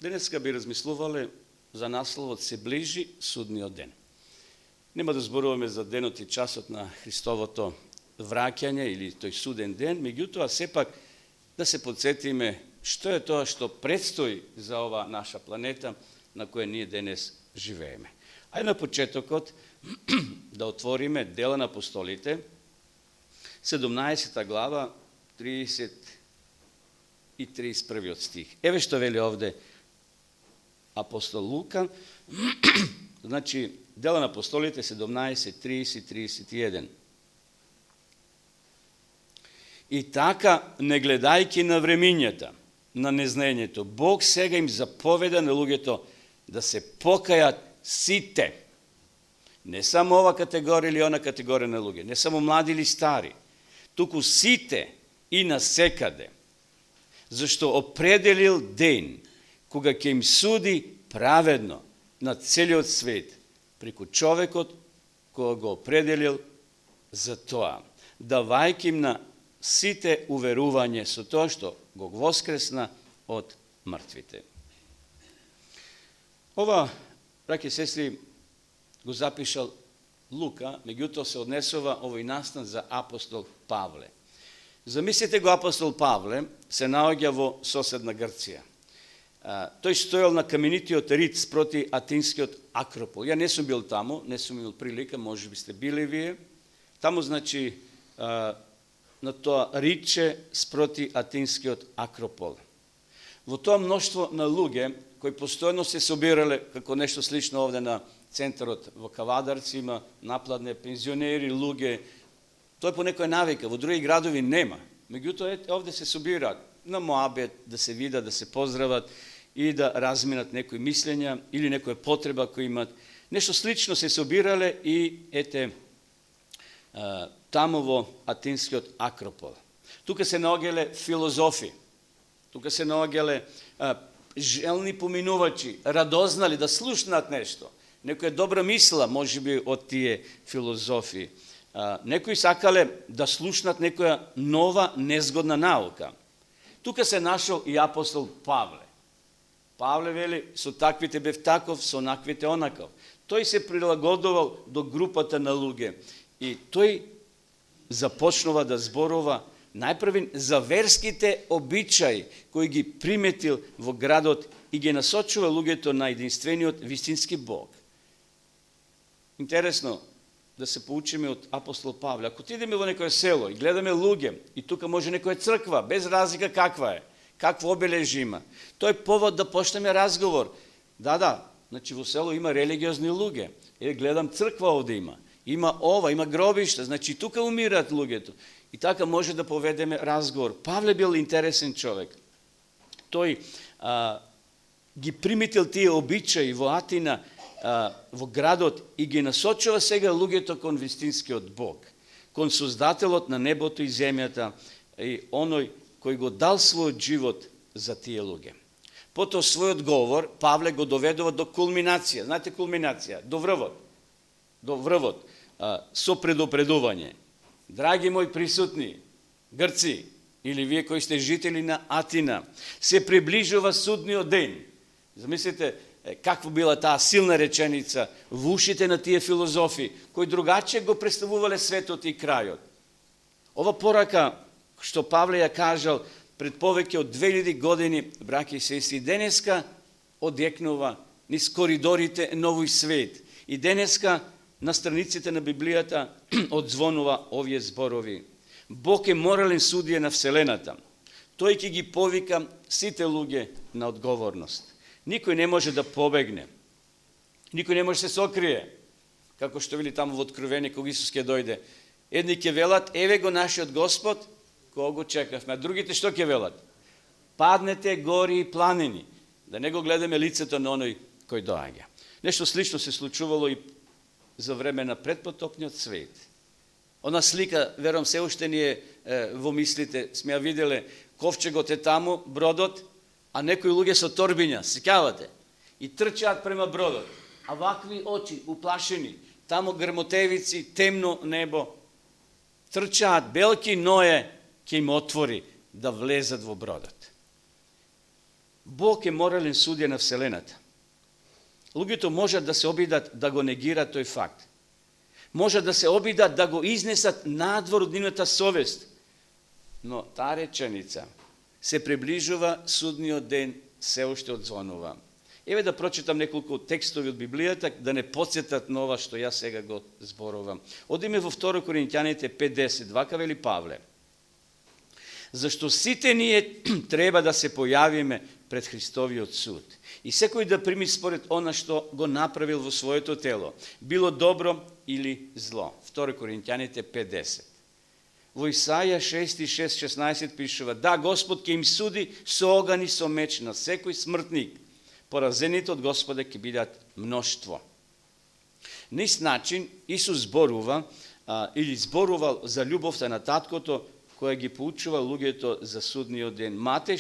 Денеска би размислувале за насловот "Се ближи судниот ден". Нема да зборуваме за денот и часот на Христовото враќање или тој суден ден, меѓутоа сепак да се подсетиме што е тоа што предстои за ова наша планета на која ние денес живееме. Ајде на почетокот да отвориме Дела на апостолите, 17 глава, 30 и 31 стих. Еве што вели овде апостол Лука, значи Дела на апостолите 17, 30, 31. И така, не гледајќи на времињата, на незнаењето, Бог сега им заповеда на луѓето да се покајат сите. Не само ова категорија или она категорија на луѓе, не само млади или стари, туку сите и насекаде, зашто определил ден кога ќе им суди праведно на целиот свет, преку човекот кога го определил за тоа, давајќи им на сите уверување со тоа што го воскресна од мртвите. Ова, браќи и сестри, го запишал Лука, меѓутоа се однесува овој настан за апостол Павле. Замислите го, апостол Павле се наоѓа во соседна Грција. Тој стоел на каменитиот рид спроти Атинскиот Акропол. Ја не сум бил таму, не сум имал прилика, може би сте били вие. Таму, значи, на тоа ридче спроти Атинскиот Акропол. Во тоа мноштво на луѓе кои постојано се собирале, како нешто слично овде на центарот во Кавадарци, има напладне пензионери, луѓе, тоа по некоја навика, во други градови нема. Меѓутоа, овде се собираат на моабет, да се видат, да се поздрават и да разминат некои мислења или некоја потреба кои имат. Нешто слично се собирале и ете таму во Атинскиот Акропол. Тука се наоѓале филозофи, тука се наоѓале желни поминувачи, радознали да слушнат нешто. Некоја добра мисла, може би, од тие филозофи. Некои сакале да слушнат некоја нова, незгодна наука. Тука се нашол и апостол Павле. Павле вели, со таквите бев таков, со онаквите онаков. Тој се прилагодувал до групата на луѓе. И тој започнува да зборува најпрвин за верските обичаи кои ги приметил во градот и ги насочува луѓето на единствениот вистински Бог. Интересно да се поучиме од апостол Павле. Ако отидеме во некое село и гледаме луѓе, и тука може некоја црква, без разлика каква е, какво обележи има, тој е повод да почнеме разговор. Да, значи во село има религиозни луѓе. Гледам црква овде има ова, има гробишта, значи тука умираат луѓето. И така може да поведеме разговор. Павле бил интересен човек. Тој ги приметил тие обичаи во Атина, во градот и ги насочува сега луѓето кон вистинскиот Бог, кон Создателот на небото и земјата и оној кој го дал својот живот за тие луѓе. Потоа својот говор Павле го доведува до кулминација. Знаете кулминација? До врвот. Со предупредување. Драги мои присутни, Грци, или вие кои сте жители на Атина, се приближува судниот ден. Замислите каква била таа силна реченица во ушите на тие филозофи, кои другаче го представувале светот и крајот. Ова порака што Павле ја кажал пред повеќе од 2000 години, браќи и сестри, денеска одекнува низ коридорите на овој свет. И денеска на страниците на Библијата одзвонува овие зборови. Бог е морален судија на Вселената. Тој ќе ги повика сите луѓе на одговорност. Никој не може да побегне. Никој не може да се сокрие. Како што вели таму во Откровение кога Исус ќе дојде. Едни ќе велат, еве го нашиот Господ, кога го чекавме. А другите што ќе велат? Паднете гори и планини. Да не го гледаме лицето на оној кој доаѓа. Нешто слично се случувало и за време на предпотопниот свет. Она слика, верувам, се уште ни е во мислите, сме ја виделе, ковчегот е таму, бродот, а некои луѓе со торбиња, сеќавате, и трчаат према бродот, а вакви очи, уплашени, таму грмотевици, темно небо, трчаат, белки Ное ќе им отвори да влезат во бродот. Бог е морален судија на Вселената. Луѓето можат да се обидат да го негират тој факт. Можат да се обидат да го изнесат надвор од нивната совест. Но таа реченица се приближува судниот ден, се уште одзвонува. Еве да прочитам неколку текстови од Библијата да не потсетат на ова што јас сега го зборувам. Одиме во 2 Коринќаните 5:10, вака вели Павле. Зашто сите ние треба да се појавиме пред Христовиот суд. И секој да прими според она што го направил во своето тело, било добро или зло. 2 Коринќаните 5:10. Во Исаја 6:6-16 пишува: да, Господ ќе им суди со оган и со меч на секој смртник. Поразените од Господа ќе бидат мноштво. На ист начин Исус зборувал за љубовта на таткото, која ги поучува луѓето за судниот ден. Матеј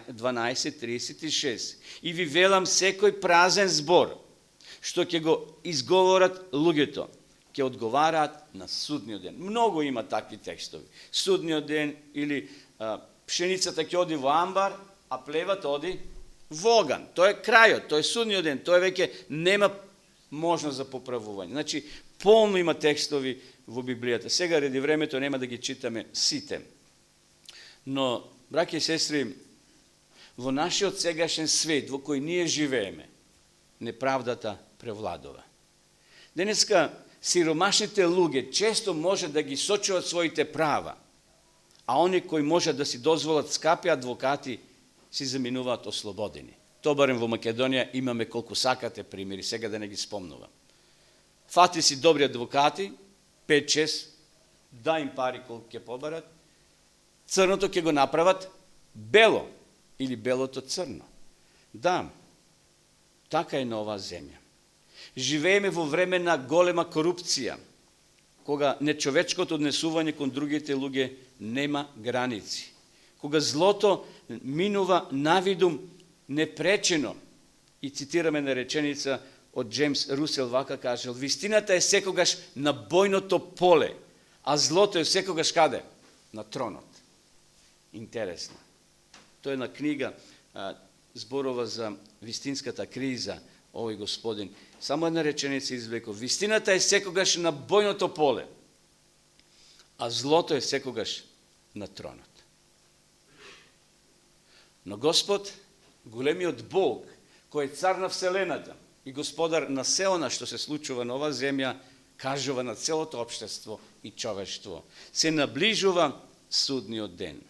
12:36. И ви велам, секој празен збор што ќе го изговорат луѓето, ќе одговараат на судниот ден. Многу има такви текстови. Судниот ден или пшеницата ќе оди во амбар, а плеват оди во оган. Тоа е крајот, тоа е судниот ден, тоа веќе нема можност за поправување. Значи, полно има текстови во Библијата. Сега, ради времето, нема да ги читаме сите. Но, браќи и сестри, во нашиот сегашен свет, во кој ние живееме, неправдата превладува. Денеска, сиромашните луѓе често може да ги сочуват своите права, а они кои можат да си дозволат скапи адвокати, си заминуваат ослободени. То барем во Македонија имаме колку сакате примери, сега да не ги спомнувам. Фати си добри адвокати, 5-6, да им пари колку ќе побарат, црното ќе го направат бело или белото црно. Да, така е на оваа земја. Живееме во време на голема корупција, кога нечовечкото однесување кон другите луѓе нема граници. Кога злото минува навидум непречено. И цитираме на реченица од Джеймс Русел, вака кажал: вистината е секогаш на бојното поле, а злото е секогаш каде? На тронот. Интересно. Тоа е на книга, зборува за вистинската криза, овој господин. Само една реченица извлекол: вистината е секогаш на бојното поле, а злото е секогаш на тронот. Но Господ, големиот Бог, кој е цар на Вселената и господар на се она што се случува на оваа земја, кажува на целото општество и човештво: се наближува судниот ден.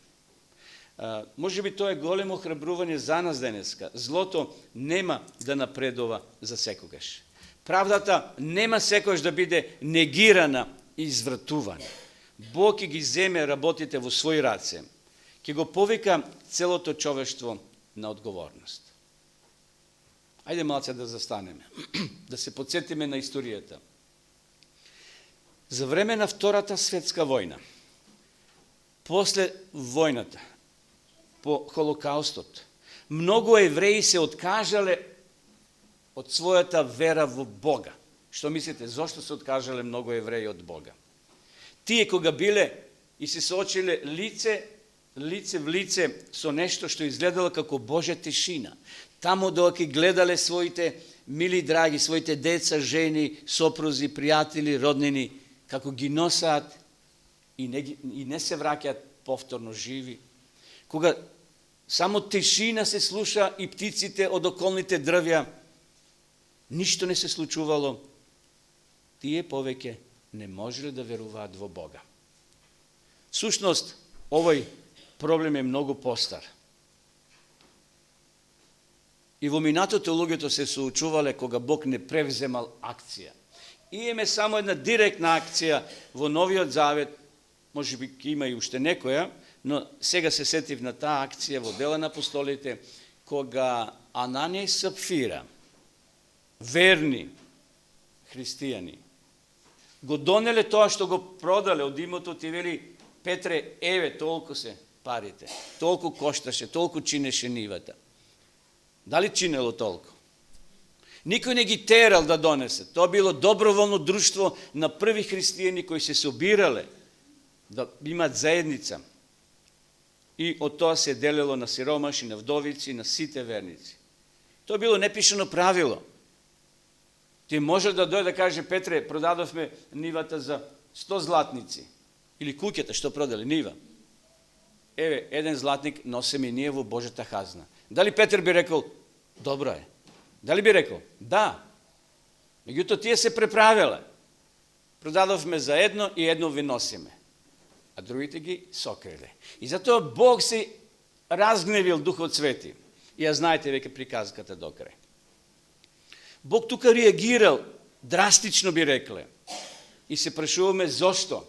Може би тоа е големо храбрување за нас денеска. Злото нема да напредува за секогаш. Правдата нема секогаш да биде негирана и извратувана. Бог ќе ги земе работите во своји раце. Ќе го повика целото човештво на одговорност. Ајде малце да застанеме, да се подсетиме на историјата. За време на Втората светска војна, после војната, по Холокаустот, многу евреи се откажале од својата вера во Бога. Што мислите, зошто се откажале многу евреи од Бога? Тие кога биле и се соочиле лице в лице со нешто што изгледало како Божја тишина. Таму додека гледале своите мили драги, своите деца, жени, сопрузи, пријатели, роднини, како ги носаат и не се враќаат повторно живи. Кога само тишина се слуша и птиците од околните дрвја, ништо не се случувало, тие повеќе не можеле да веруваат во Бога. Сушност, овој проблем е многу постар. И во минатото луѓето се соочувале кога Бог не превземал акција. И имаме само една директна акција во Новиот Завет, може би има и уште некоја, но сега се сетив на таа акција во Дела на апостолите, кога Ананија и Сапфира, верни христијани, го донеле тоа што го продале од имото, ти вели: Петре, еве, толку се парите, толку кошташе, толку чинеше нивата. Дали чинело толку? Никој не ги терал да донесе. Тоа било доброволно друштво на први христијани кои се собирале да имат заедница. и од тоа се делело на сиромаши, на вдовици, на сите верници. Тоа било непишано правило. Ти може да дојде да каже: Петре, продадовме нивата за 100 златници. Или куќата што продали, нива. Еве, 1 златник носиме ние во Божјата хазна. Дали Петр би рекол: добро е? Дали би рекол? Да. Меѓутоа тие се преправиле. Продадовме за едно и едно ви носиме. А другите ги сокриле. И затоа Бог се разгневил Духот Свети. И ја знаете веќе приказката до крај. Бог тука реагирал, драстично би рекле. И се прашуваме зошто.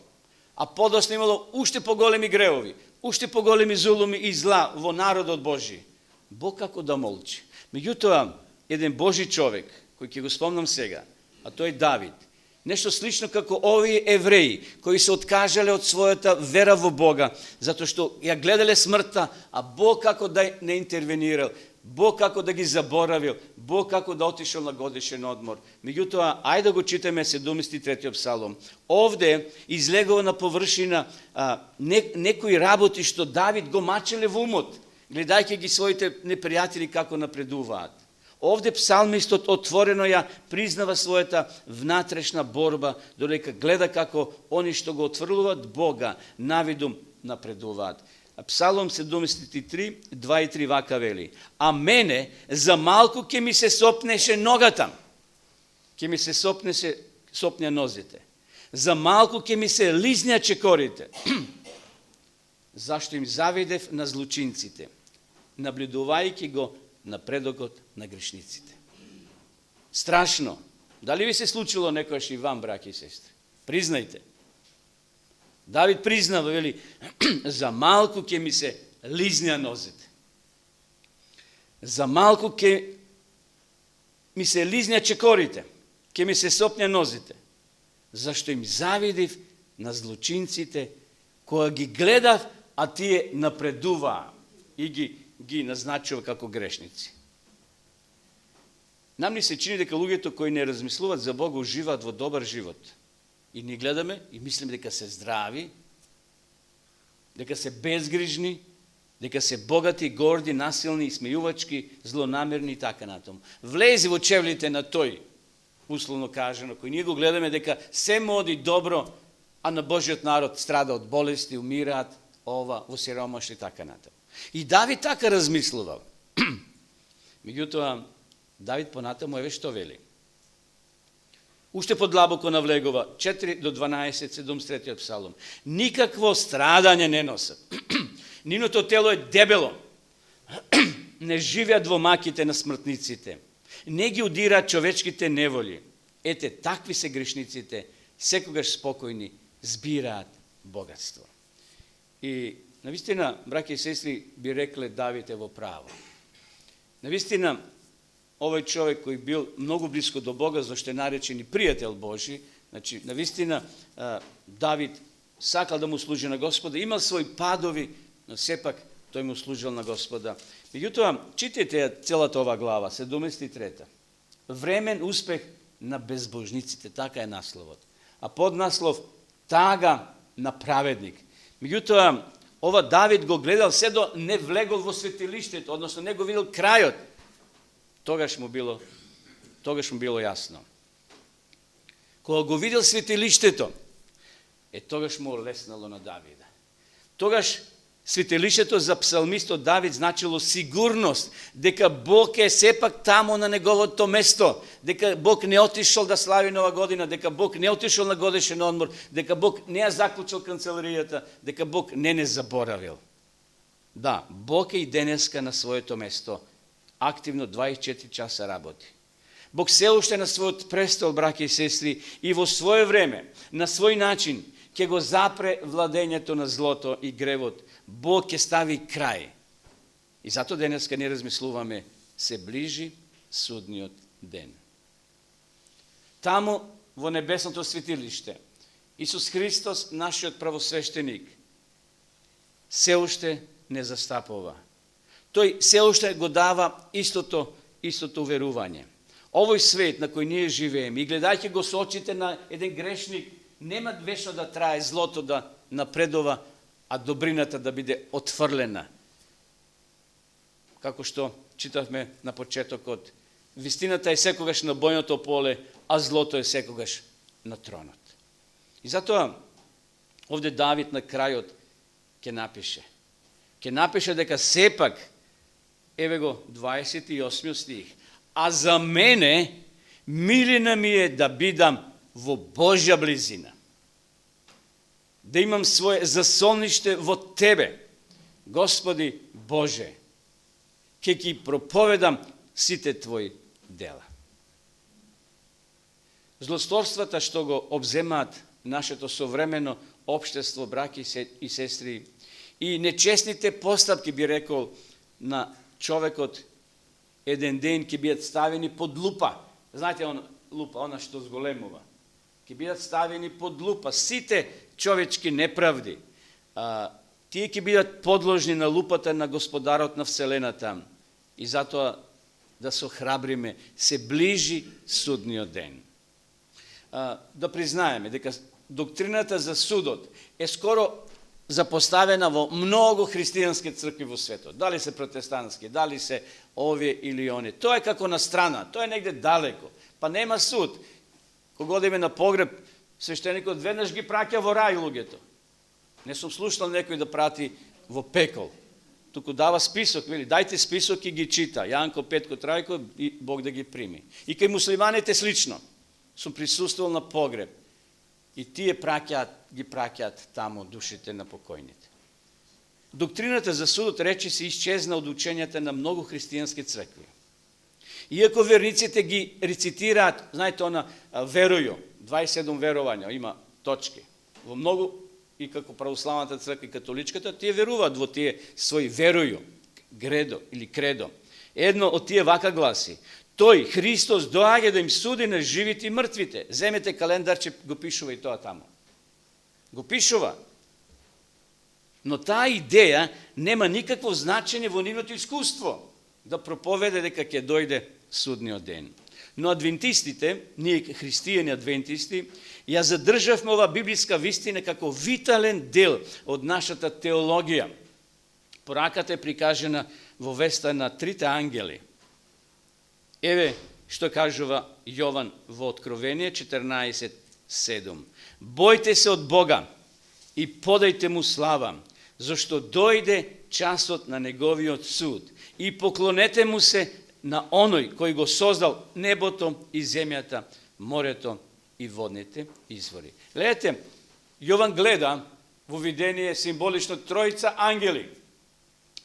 А подоцна имало уште поголеми гревови, уште поголеми зулуми и зла во народот Божи. Бог како да молчи. Меѓутоа, еден Божи човек, кој ќе го спомнам сега, а тој е Давид, нешто слично како овие евреи, кои се откажале од својата вера во Бога, затоа што ја гледале смртта, а Бог како да не интервенирал, Бог како да ги заборавил, Бог како да отишел на годишен одмор. Меѓутоа, ајде да го читаме 73 псалом. Овде излегува на површина некои работи што Давид го мачеле во умот, гледајќи ги своите непријатели како напредуваат. Овде псалмистот отворено ја признава својата внатрешна борба, додека гледа како они што го отврлуваат Бога, навидум напредуваат. Псалом 73, 2 и 3 вака вели: а мене за малку ќе ми се сопнеше ногата, ќе ми се сопня нозите, за малку ќе ми се лизня чекорите, зашто им завидев на злучинците, наблюдувајќи го напредокот на грешниците. Страшно. Дали ви се случило некојаш и вам, браќи и сестри? Признајте. Давид признава, вели: за малку ќе ми се лизня нозите. За малку ќе ми се лизня чекорите, ќе ми се сопня нозите, зашто им завидив на злочинците, која ги гледав, а тие напредуваа и ги назначува како грешници. Нам ни се чини дека луѓето кои не размислуваат за Бога уживаат во добар живот. И ни гледаме и мислиме дека се здрави, дека се безгрижни, дека се богати, горди, насилни, смејувачки, злонамерни и така натаму. Влези во чевлите на тој, условно кажано, кој ние го гледаме дека се моди добро, а на Божиот народ страда од болести, умираат, ова, во сиромашни и така натаму. И Давид така размислувал. Меѓутоа, Давид понатаму еве што вели. Уште подлабоко навлегува, 4 до 12, 73 псалом. Никакво страдање не носат. Нивното тело е дебело. Не живеат во маките на смртниците. Не ги удираат човечките неволи. Ете, такви се грешниците, секогаш спокојни, збираат богатство. И навистина, браќи и сестри, би рекле Давид е во право. Навистина, овој човек кој бил многу близко до Бога, зашто е наречен и пријател Божи, значи, навистина, Давид сакал да му служи на Господа, имал своји падови, но сепак тој му служил на Господа. Меѓутоа, читайте целата ова глава, 73-та. Времен успех на безбожниците, така е насловот. А поднаслов, тага на праведник. Меѓутоа, ова Давид го гледал се до не влегол во светилиштето, односно не го видел крајот. Тогаш му било јасно. Кога го видел светилиштето, тогаш му олеснало на Давида. Тогаш светилиштето за псалмистот Давид значило сигурност, дека Бог е сепак тамо на неговото место, дека Бог не отишол да слави нова година, дека Бог не отишол на годишен одмор, дека Бог не ја заклучил канцеларијата, дека Бог не заборавил. Да, Бог е и денеска на своето место, активно 24 часа работи. Бог се уште на својот престол, браќи и сестри, и во своје време, на свој начин, ќе го запре владењето на злото и гревот. Бог ќе стави крај. И зато денеска не размислуваме, се ближи судниот ден. Таму, во небесното светилиште, Исус Христос, нашиот правосвещеник, се уште не застапува. Тој се уште го дава истото уверување. Овој свет на кој ние живееме, и гледајќи го со очите на еден грешник, нема вечно да трае злото да напредува, а добрината да биде отфрлена. Како што читавме на почетокот, вистината е секогаш на бојното поле, а злото е секогаш на тронот. И затоа овде Давид на крајот ќе напише дека сепак, еве го 28 стих, а за мене милина ми е да бидам во Божја близина, да имам свое засолниште во Тебе, Господи Боже, ќе ги проповедам сите Твои дела. Злосторствата што го обземаат нашето современо општество, браќи и сестри, и нечестните постапки, би рекол, на човекот, еден ден ќе бидат ставени под лупа. Знаете, лупа, она што зголемува. Ќе бидат ставени под лупа. Сите човечки неправди, тие ќе бидат подложни на лупата на Господарот на Вселената. И затоа да се охрабриме, се ближи судниот ден. Да признаеме дека доктрината за судот е скоро запоставена во многу христијански цркви во светот. Дали се протестантски, дали се овие или они. Тоа е како на страна, тоа е негде далеко. Па нема суд. Кога одиме на погреб, свештеникот веднаш ги праќа во рај луѓето. Не сум слушал некој да прати во пекол. Туку дава список, вели, дајте список и ги чита. Јанко, Петко, Трајко и Бог да ги прими. И кај муслиманите слично. Сум присуствувал на погреб. И тие ги праќаат таму душите на покојните. Доктрината за судот речи се исчезна од учењата на многу христијански цркви. Иако верниците ги рецитираат, знаете, она верују, 27 верувања, има точки. Во многу, и како православната црква и католичката, тие веруваат во тие своји верују, гредо или кредо. Едно од тие вака гласи: Тој, Христос, доаѓа да им суди на живите и мртвите. Земете календарче, го пишува и тоа таму. Го пишува. Но таа идеја нема никакво значење во нивното искуство да проповеде дека ќе дојде судниот ден. Но адвентистите, ние христијани адвентисти, ја задржавме ова библиска вистина како витален дел од нашата теологија. Пораката е прикажена во веста на трите ангели. Еве што кажува Јован во Откровение 14:7. Бојте се од Бога и подајте му слава, зашто дојде часот на неговиот суд, и поклонете му се на оној кој го создал небото и земјата, морето и водните извори. Гледате, Јован гледа во видение символично тројца ангели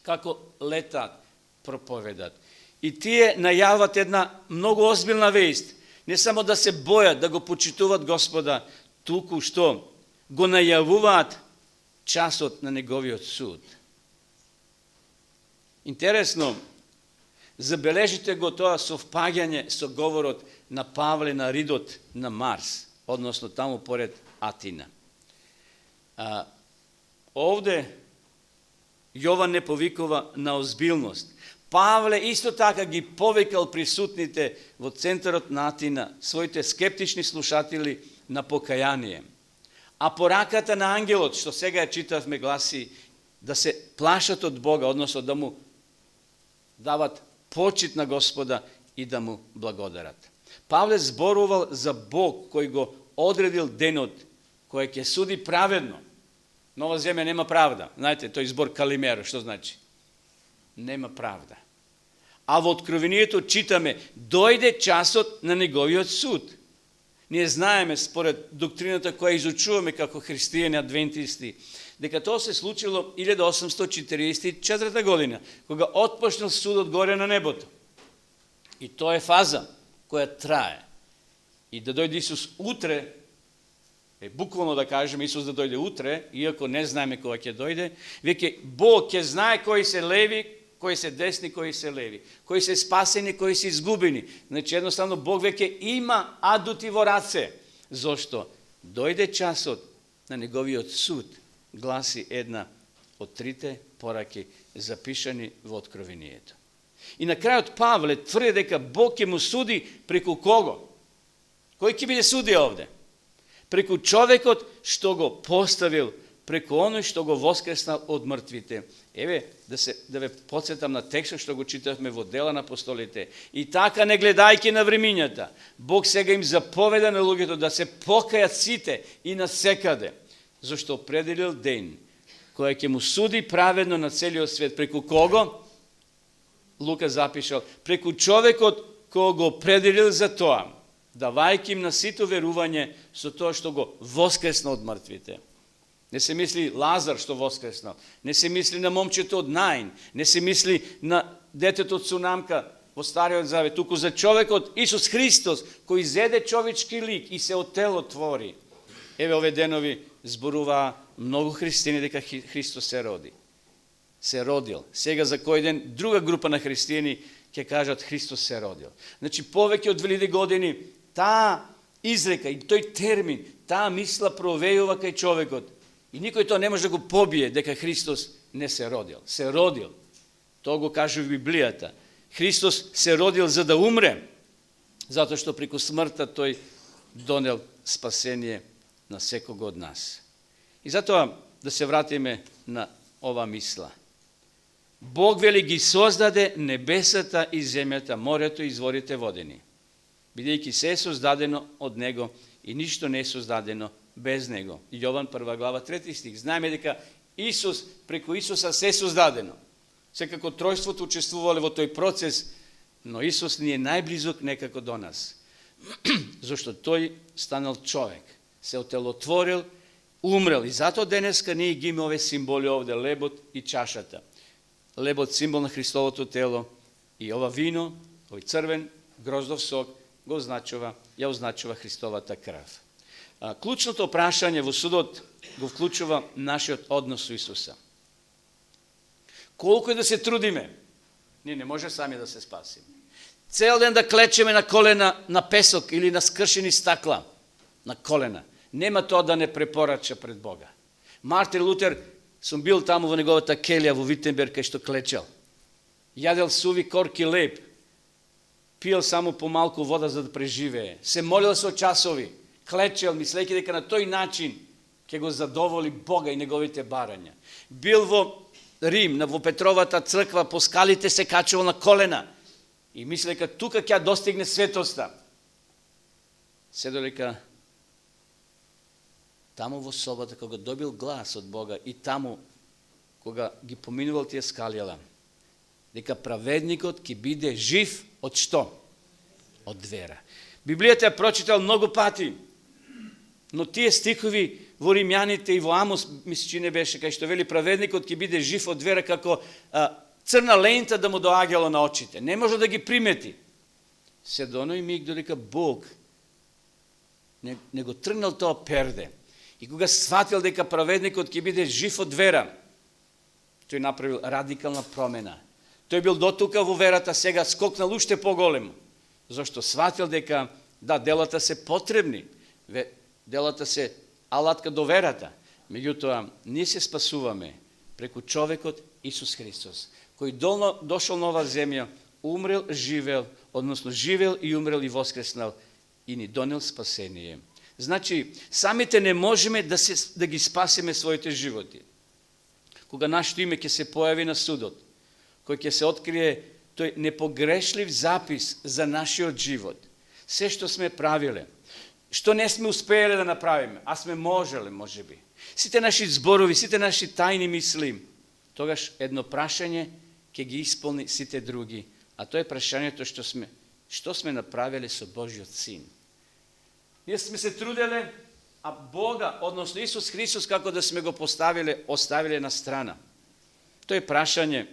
како летаат, проповедат. И тие најават една многу озбилна вест. Не само да се бојат, да го почитуваат Господа, туку што го најавуваат часот на неговиот суд. Интересно, забележите го тоа совпаѓање со говорот на Павле на ридот на Марс, односно таму поред Атина. Овде Јован не повикува на озбилност. Павле исто така ги повикал присутните во центарот на Атина, своите скептични слушатели, на покаяние. А пораката на ангелот, што сега ја читавме, гласи да се плашат од Бога, односно да му дават почит на Господа и да му благодарат. Павле зборувал за Бог кој го одредил денот кој ќе суди праведно. Нова земја нема правда. Знаете, тој збор калимеро, што значи? Нема правда. А во Откровението читаме: дојде часот на неговиот суд. Ние знаеме, според доктрината која изучуваме како христијани адвентисти, дека тоа се случило 1844 година, кога отпочнал судот горе на небото. И тоа е фаза која трае. И да дојде Исус утре, буквално да кажеме Исус да дојде утре, иако не знаеме кога ќе дојде, веќе Бог ќе знае кои се леви, кои се десни, кои се леви, кои се спасени, кои се изгубени. Значи, едноставно, Бог веќе има адути во раце. Зошто? Дојде часот на неговиот суд, гласи една од трите пораки запишани во Откровението. И на крајот Павле тврди дека Бог ќе му суди преку кого? Кој ќе биде судија овде? Преку човекот што го поставил преку оној што го воскреснал од мртвите. Еве, да ве подсетам на текстот што го читавме во Дела на апостолите. И така, не гледајќи на времињата, Бог сега им заповеда на луѓето да се покајат сите и насекаде, зашто определил ден кој ќе му суди праведно на целиот свет. Преку кого? Лука запишал, преку човекот кој го определил за тоа, давајќи им на сито верување со тоа што го воскресна од мртвите. Не се мисли Лазар што воскреснал, не се мисли на момчето од Наин, не се мисли на детето од Цунамка во Стариот Завет, туку за човекот Исус Христос, кој зеде човечки лик и се отелотвори. Еве, ове денови зборува многу християни дека Христос се роди. Се родил. Сега за кој ден друга група на християни ќе кажат Христос се родил. Значи, повеќе од 2000 години таа изрека и тој термин, таа мисла провејува кај човекот. И никој тоа не може да го побие дека Христос не се родил. Се родил. Тоа го кажува Библијата. Христос се родил за да умре, затоа што преку смртта тој донел спасение на секого од нас. И затоа да се вратиме на ова мисла. Бог вели ги создаде небесата и земјата, морето и изворите водени, бидејќи се е создадено од Него и ништо не е создадено без Него. Јован 1 глава 3 стих. Знаеме дека Исус, преку Исуса се е создадено. Секако тројството учествувале во тој процес, но Исус ни е најблизок некако до нас. Зашто тој станал човек, се отелотворил, умрел. И затоа денеска ние ги имаме овие символи овде, лебот и чашата. Лебот символ на Христовото тело и ова вино, овој црвен гроздов сок го означува, ја означува Христовата крв. Клучното прашање во судот го вклучува нашиот однос со Исуса. Колку и да се трудиме, ние не може сами да се спасиме. Цел ден да клечеме на колена на песок или на скршени стакла, на колена. Нема тоа да не препорача пред Бога. Мартин Лутер, сум бил таму во неговата келија во Витенберг, кај што клечел. Јадел суви корки леб, пиел само помалку вода за да преживее. Се молил со часови, клечел, мислејќи дека на тој начин ќе го задоволи Бога и неговите барања. Бил во Рим, во Петровата црква, по скалите се качувал на колена и мисли дека тука ќе достигне светоста. Се додека таму во собата, кога добил глас од Бога и таму, кога ги поминувал тие скалјала, дека праведникот ќе биде жив од што? Од вера. Библијата ја прочитал многу пати, но тие стихови во Римјаните и во Амос, мисли, че не беше, кај што вели праведникот ќе биде жив од вера како црна лента да му доаѓало на очите. Не може да ги примети. Се до оној миг додека Бог не го тргнал тоа перде. И кога сватил дека праведникот ќе биде жив од вера, тој направил радикална промена. Тој бил дотука во верата, сега скокнал уште поголемо. Зашто сватил дека, да, делата се потребни, делата се алатка до верата. Меѓутоа, ние се спасуваме преку човекот Исус Христос, кој дошол на оваа земја, умрел, живел, односно живел и умрел и воскреснал и ни донел спасение. Значи, самите не можеме да ги спасиме своите животи. Кога нашето име ќе се појави на судот, кој ќе се открие тој непогрешлив запис за нашиот живот, се што сме правиле, што не сме успееле да направиме, а сме можеле, можеби. Сите наши зборови, сите наши тајни мисли, тогаш едно прашање ќе ги исполни сите други, а тоа е прашањето што сме направиле со Божиот Син. Ние сме се труделе, а Бога, односно Исус Христос, како да сме го оставиле на страна. Тоа е прашање,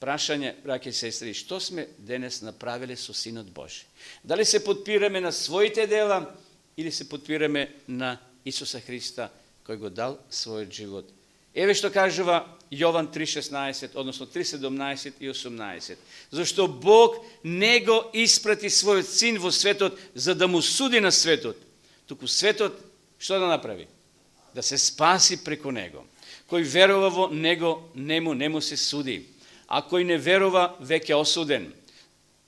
браќи и сестри, што сме денес направиле со Синот Божи? Дали се подпираме на своите дела или се подпираме на Исуса Христа, кој го дал својот живот? Еве што кажува Јован 3:16, односно 3:17 и 18. Зашто Бог не го испрати својот Син во светот за да му суди на светот, туку светот што да направи? Да се спаси преку него. Кој верува во него, нему се суди. А кој не верува, веќе осуден,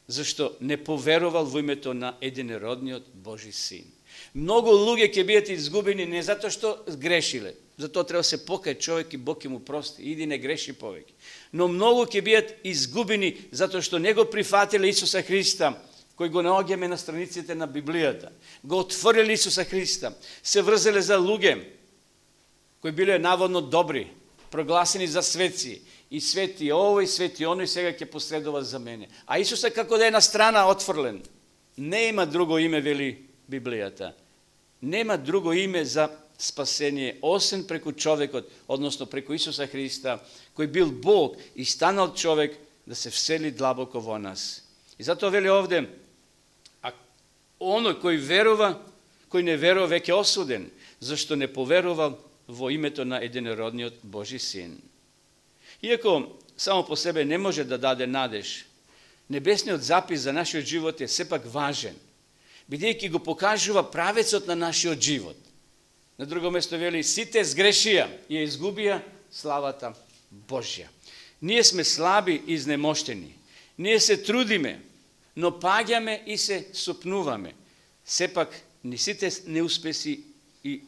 зашто не поверувал во името на единородниот Божи Син. Многу луѓе ќе бидат изгубени не затоа што грешиле, затоа треба се покај човек и Бог ќе му прости, иди не греши повеќе. Но многу ќе бидат изгубени затоа што не го прифатиле Исуса Христа, кој го наоѓаме на страниците на Библијата. Го отворили Исуса Христа, се врзеле за луѓе кои биле наводно добри, прогласени за светци, и свети овој, свети оној, сега ќе посредува за мене. А Исуса како да е на страна отфрлен. Не има друго име, вели Библијата. Нема друго име за спасение, освен преку човекот, односно преку Исуса Христа, кој бил Бог и станал човек да се всели длабоко во нас. И затоа вели овде, а оној кој верува, кој не верува, веќе осуден, зашто не поверувал во името на единородниот Божи Син. Иако само по себе не може да даде надеж, небесниот запис за нашиот живот е сепак важен, бидејќи го покажува правецот на нашиот живот. На друго место вели, сите сгрешија и ја изгубија славата Божја. Ние сме слаби и изнемоштени. Ние се трудиме, но паѓаме и се сопнуваме. Сепак, ни сите неуспеси и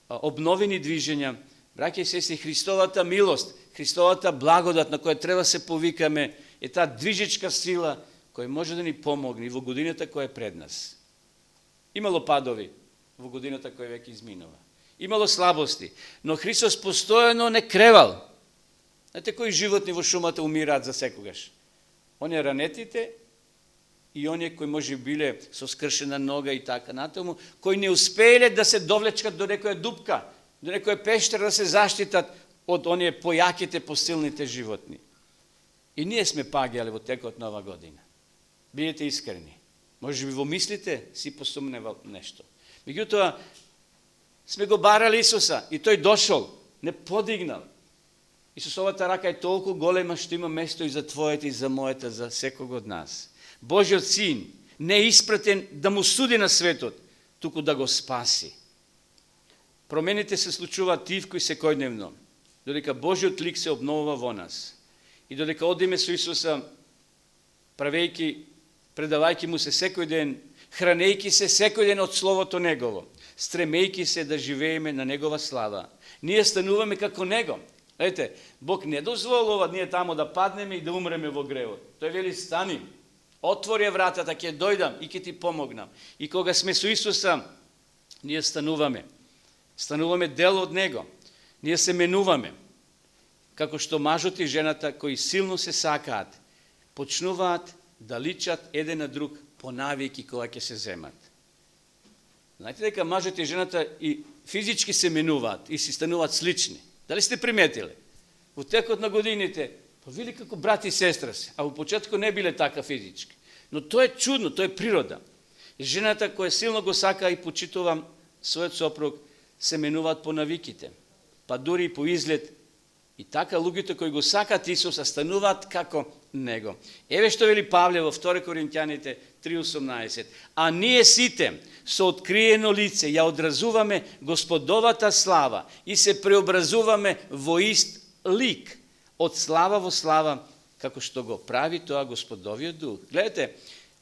обновени движења, браќа и сестри, Христовата милост, Христовата благодат на која треба се повикаме, е таа движечка сила која може да ни помогне во годината која е пред нас. Имало падови во годината која веќе изминува. Имало слабости, но Христос постојано не кревал. Знаете кои животни во шумата умираат за секогаш? Оние ранетите и оние кои може биле со скршена нога и така натаму, кои не успееле да се довлечкат до некоја дупка, до некоја пештера да се заштитат од оние појаките, посилните животни. И ние сме паѓале во текот на ова година. Бидете искрени. Може би во мислите си посумневал нешто. Меѓутоа, сме го барали Исуса и тој дошол, не подигнал. Исусовата рака е толку голема што има место и за твојата и за мојата, за секог од нас. Божиот Син не е испратен да му суди на светот, туку да го спаси. Промените се случуваат тивко и секојдневно, додека Божиот лик се обновува во нас. И додека одиме со Исуса, предавајќи му се секој ден, хранејќи се секој ден од Словото Негово, стремејќи се да живееме на Негова слава, ние стануваме како Него. Ете, Бог не дозволува ние тамо да паднеме и да умреме во гревот. Тој вели, стани, отвори вратата, ќе дојдам и ќе ти помогнам. И кога сме со Исуса, ние стануваме. Стануваме дел од Него. Ние се менуваме. Како што мажот и жената кои силно се сакаат, почнуваат да личат еден на друг по навики кога ќе се земат. Знаете дека мажот и жената и физички се менуваат и си стануваат слични. Дали сте приметиле? Во текот на годините, вели како брат и сестра се, а во почетку не биле така физички. Но тоа е чудно, тоа е природа. Жената која силно го сака и почитува својот сопруг, се менуваат по навиките, па дури и по изглед. И така луѓето кои го сакат Исуса стануваат како Него. Еве што вели Павле во 2 Коринќаните 3:18. А ние сите со откриено лице ја одразуваме Господовата слава и се преобразуваме во ист лик, од слава во слава, како што го прави тоа Господовиот дух. Гледате,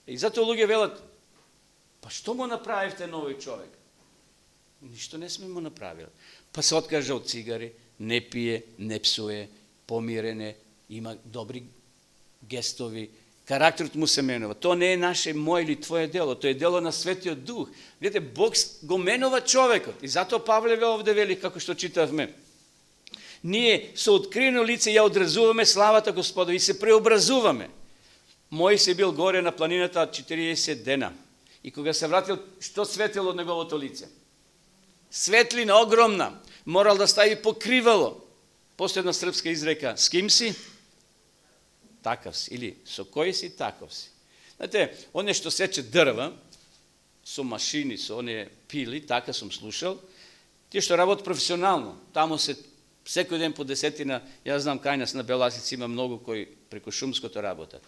и затоа луѓе велат, па што му направивте на овој човек? Ништо не сме му направили. Па се откажа од цигари, не пие, не псуе, помирене, има добри гестови, карактерот му се менува. Тоа не е наше, мој или твое дело, тоа е дело на Светиот Дух. Видите, Бог го менува човекот. И затоа Павле овде вели, како што читавме, ние со откриено лице ја одразуваме славата Господа и се преобразуваме. Мојсей бил горе на планината 40 дена. И кога се вратил, што светело од неговото лице? Светлина огромна. Морал да стави покривало. Последна српска изрека, с ким си? Такав си. Или со кој си? Таков си. Знаете, оне што сече дрва, со машини, со оне пили, така сум слушал, тие што работат професионално, тамо се секој ден по десетина, ја знам кај нас на Беласица има многу кои преку шумското работат.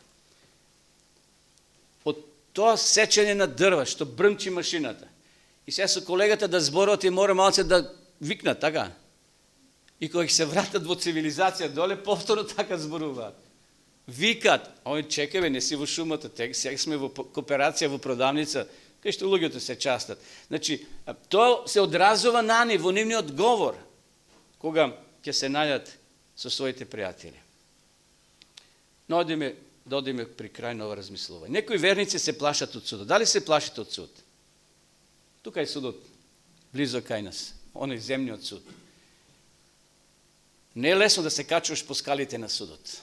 Од тоа сечење на дрва, што брмчи машината, и сега со колегата да зборат и мора малце да викнат, така? И кога се вратат во цивилизација доле, повторно така зборуваат. Викат, ој чекаме, не си во шумата, сега сме во кооперација, во продавница, кај што луѓето се частат. Значи, тоа се одразува на нив, во нивниот говор, кога ќе се најдат со своите пријатели. Но да одиме при крај на ова размислување. Некои верници се плашат од судот. Дали се плашите од суд? Тука е судот, близо кај нас, оној земниот суд. Не е лесно да се качуваш по скалите на судот.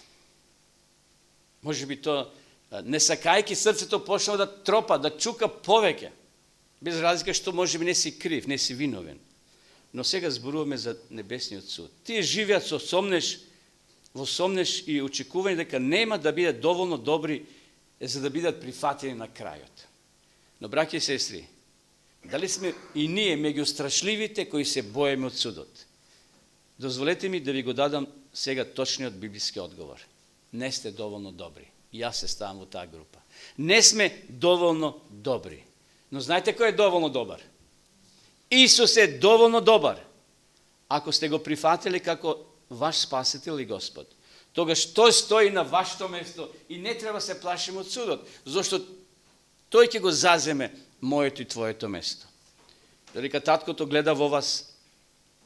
Може би то, не сакајки, срцето почнува да тропа, да чука повеќе. Без разлика што може би не си крив, не си виновен. Но сега зборуваме за небесниот суд. Тие живеат со во сомнеш и очекување дека нема да бидат доволно добри за да бидат прифатени на крајот. Но, браќи и сестри, дали сме и ние меѓу страшливите кои се боеме од судот? Дозволете ми да ви го дадам сега точниот библиски одговор. Не сте доволно добри. И јас се ставам во таа група. Не сме доволно добри. Но знаете кој е доволно добар? Исус е доволно добар. Ако сте го прифатили како ваш спасител и Господ, тогаш тој стои на вашето место и не треба се плашиме од судот, зашто тој ќе го заземе моето и твоето место. Додека таткото гледа во вас,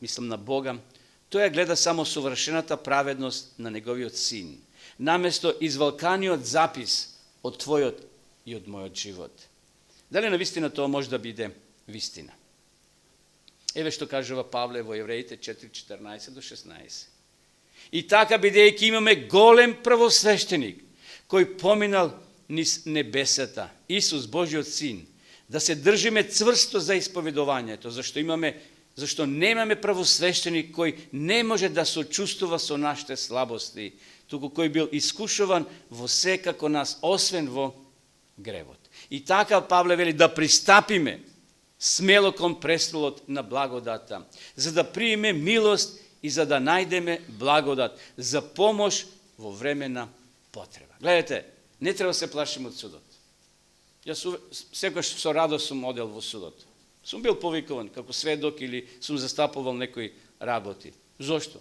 мислам на Бога, тој ја гледа само совршената праведност на неговиот син, наместо извалканиот запис од твојот и од мојот живот. Дали навистина тоа може да биде вистина? Еве што кажува Павле во Евреите 4:14 до 16. И така, бидејќи имаме голем првосвещеник, кој поминал низ небесата, Исус, Божиот син, да се држиме цврсто за исповедувањето, зашто немаме првосвещеник кој не може да сочувствува со нашите слабости, туку кој бил искушуван во се како нас, освен во гревот. И така Павле вели да пристапиме смело кон престолот на благодата, за да прииме милост и за да најдеме благодат за помош во време на потреба. Гледате, не треба да се плашиме од судот. Јас секогаш со радост сум одел во судот. Сум бил повикуван како сведок или сум застапувал некои работи. Зошто?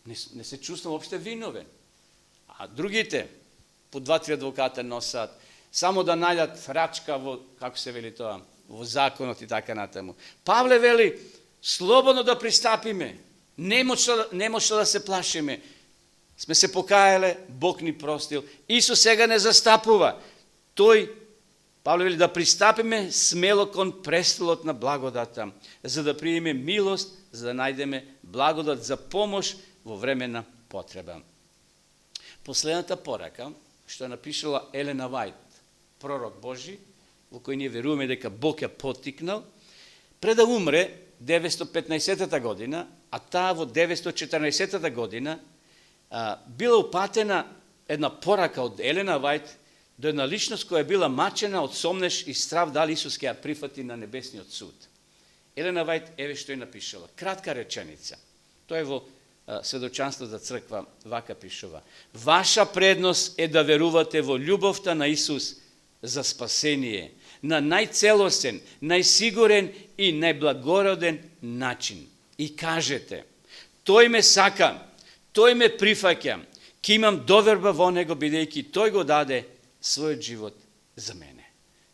Не се чувствам опште виновен. А другите по 2-3 адвоката носат само да најдат рачка во, како се вели тоа, во законот и така натаму. Павле вели, слободно да пристапиме, немошло да се плашиме. Сме се покаяле, Бог ни простил. Исус сега не застапува. Павле вели, да пристапиме смело кон престолот на благодата, за да приеме милост, за да најдеме благодат за помош во време на потреба. Последната порака, што е напишала Елена Вајт, пророк Божи, во кој ние веруваме дека Бог ја поттикнал, пред да умре 915 година, а таа во 914 година била упатена една порака од Елена Вајт до една личност која била мачена од сомнеш и страв дали Исус ќе ја прифати на небесниот суд. Елена Вајт еве што ја напишала. Кратка реченица. Тоа е во сведочанство за црква, вака пишува. Ваша предност е да верувате во љубовта на Исус за спасение, на најцелосен, најсигурен и најблагороден начин. И кажете, тој ме сака, тој ме прифаќа, ќе имам доверба во него, бидејќи тој го даде својот живот за мене.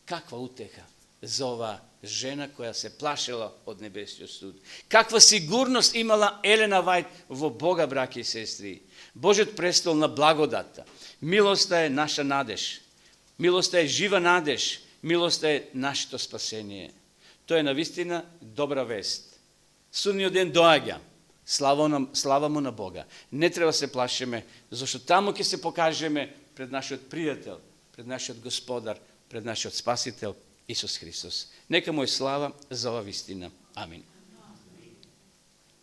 Каква утеха за ова жена која се плашела од небесниот суд. Каква сигурност имала Елена Вајт во Бога, браќи и сестри. Божиот престол на благодата. Милоста е наша надеж. Милоста е жива надеж. Милоста е нашето спасение. Тоа е навистина добра вест. Судниот ден доаѓа. Слава му на Бога. Не треба се плашиме, зашто таму ќе се покажеме пред нашиот пријател, пред нашиот Господар, пред нашиот Спасител Исус Христос. Нека му е слава за ова вистина. Амин.